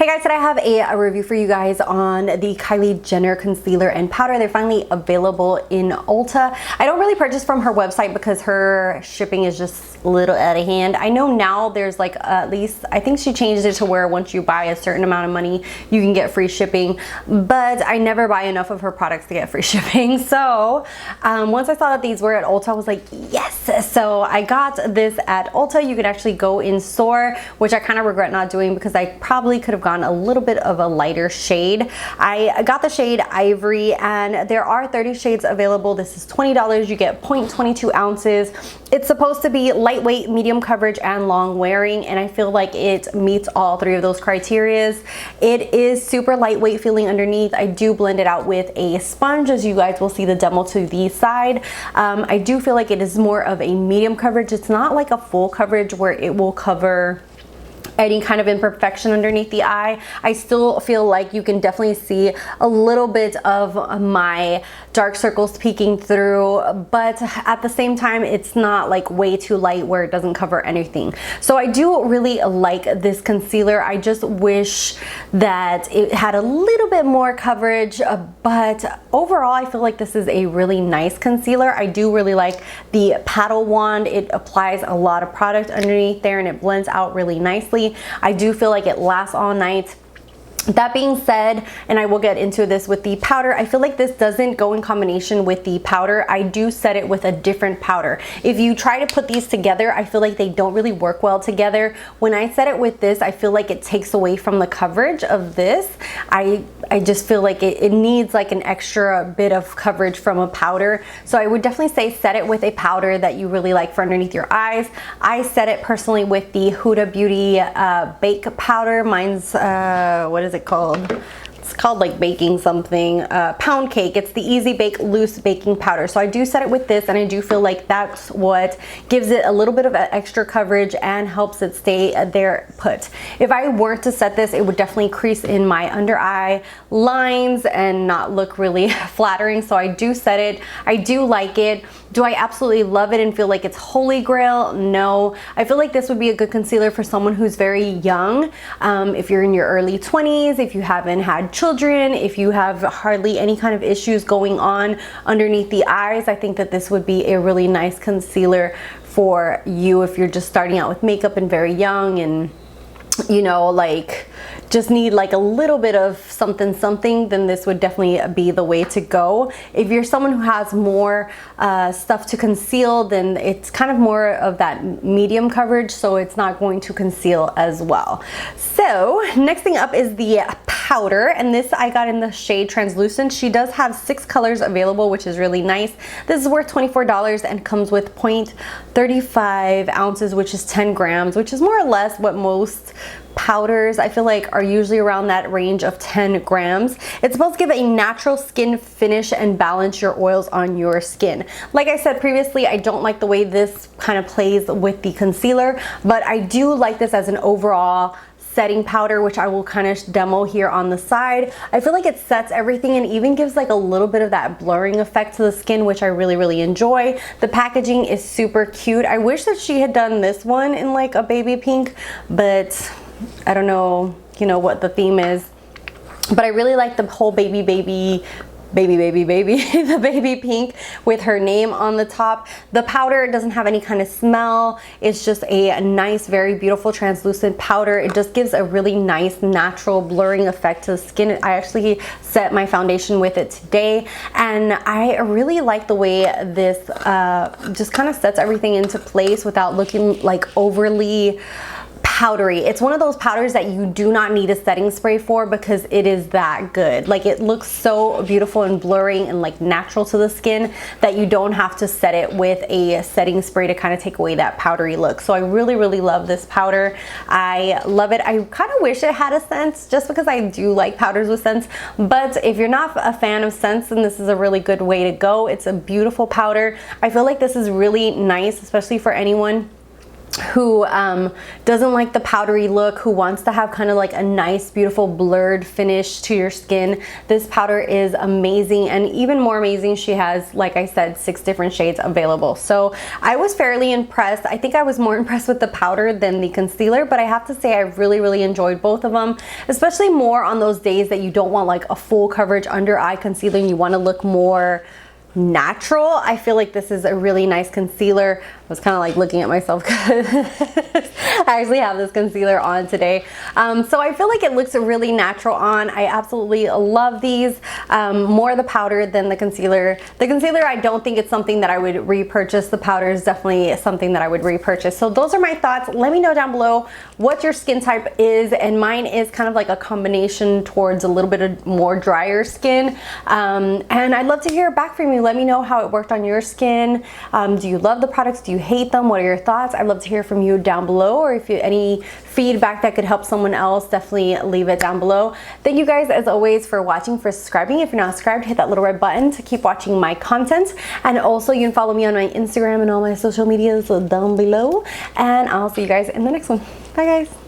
Hey guys, today I have a review for you guys on the Kylie Jenner concealer and powder. They're finally available in Ulta. I don't really purchase from her website because her shipping is just a little out of hand. I know now there's like at least, I think she changed it to where once you buy a certain amount of money, you can get free shipping, but I never buy enough of her products to get free shipping. So once I saw that these were at Ulta, I was like, yes. So I got this at Ulta. You could actually go in store, which I kind of regret not doing because I probably could have gone a little bit of a lighter shade. I got the shade Ivory, and there are 30 shades available. This is $20. You get 0.22 ounces. It's supposed to be lightweight, medium coverage, and long wearing, and I feel like it meets all three of those criterias. It is super lightweight feeling underneath. I do blend it out with a sponge, as you guys will see the demo to the side. I do feel like it is more of a medium coverage. It's not like a full coverage where it will cover any kind of imperfection underneath the eye. I still feel like you can definitely see a little bit of my dark circles peeking through, but at the same time, it's not like way too light where it doesn't cover anything. So I do really like this concealer. I just wish that it had a little bit more coverage, but overall, I feel like this is a really nice concealer. I do really like the paddle wand. It applies a lot of product underneath there and it blends out really nicely. I do feel like it lasts all night. That being said, and I will get into this with the powder, I feel like this doesn't go in combination with the powder. I do set it with a different powder. If you try to put these together, I feel like they don't really work well together. When I set it with this, I feel like it takes away from the coverage of this. I just feel like it needs like an extra bit of coverage from a powder. So I would definitely say set it with a powder that you really like for underneath your eyes. I set it personally with the Huda Beauty Bake Powder. Mine's, what is it called? It's called like baking something, pound cake. It's the Easy Bake Loose Baking Powder. So I do set it with this, and I do feel like that's what gives it a little bit of extra coverage and helps it stay there put. If I weren't to set this, it would definitely crease in my under eye lines and not look really flattering. So I do set it. I do like it. Do I absolutely love it and feel like it's holy grail? No. I feel like this would be a good concealer for someone who's very young. If you're in your early 20s, if you haven't had children, if you have hardly any kind of issues going on underneath the eyes, I think that this would be a really nice concealer for you if you're just starting out with makeup and very young and, you know, like just need like a little bit of something, then this would definitely be the way to go. If you're someone who has more stuff to conceal, then it's kind of more of that medium coverage, so it's not going to conceal as well. So next thing up is the powder, and this I got in the shade Translucent. She does have 6 colors available, which is really nice. This is worth $24 and comes with 0.35 ounces, which is 10 grams, which is more or less what most powders I feel like are usually around that range of 10 grams. It's supposed to give a natural skin finish and balance your oils on your skin. Like I said previously, I don't like the way this kind of plays with the concealer, but I do like this as an overall setting powder, which I will kind of demo here on the side. I feel like it sets everything and even gives like a little bit of that blurring effect to the skin, which I really enjoy. The packaging is super cute. I wish that she had done this one in like a baby pink, but I don't know, you know, what the theme is. But I really like the whole baby the baby pink with her name on the top. The powder doesn't have any kind of smell. It's just a nice, very beautiful translucent powder. It just gives a really nice natural blurring effect to the skin. I actually set my foundation with it today, and I really like the way this just kind of sets everything into place without looking like overly powdery. It's one of those powders that you do not need a setting spray for because it is that good. Like, it looks so beautiful and blurring and like natural to the skin that you don't have to set it with a setting spray to kind of take away that powdery look. So I really love this powder. I love it. I kind of wish it had a scent just because I do like powders with scents, but if you're not a fan of scents, then this is a really good way to go. It's a beautiful powder. I feel like this is really nice, especially for anyone who doesn't like the powdery look, who wants to have kind of like a nice, beautiful blurred finish to your skin, this powder is amazing. And even more amazing, she has, like I said, 6 different shades available. So I was fairly impressed. I think I was more impressed with the powder than the concealer, but I have to say I really enjoyed both of them, especially more on those days that you don't want like a full coverage under eye concealer and you want to look more natural. I feel like this is a really nice concealer. I was kind of like looking at myself because I actually have this concealer on today. So I feel like it looks really natural on. I absolutely love these. More the powder than the concealer. The concealer, I don't think it's something that I would repurchase. The powder is definitely something that I would repurchase. So those are my thoughts. Let me know down below what your skin type is, and mine is kind of like a combination towards a little bit of more drier skin. And I'd love to hear back from you. Let me know how it worked on your skin. Do you love the products? Do you hate them? What are your thoughts? I'd love to hear from you down below, or if you any feedback that could help someone else, definitely leave it down below. Thank you guys as always for watching, for subscribing. If you're not subscribed, hit that little red button to keep watching my content. And also you can follow me on my Instagram and all my social medias down below. And I'll see you guys in the next one. Bye guys.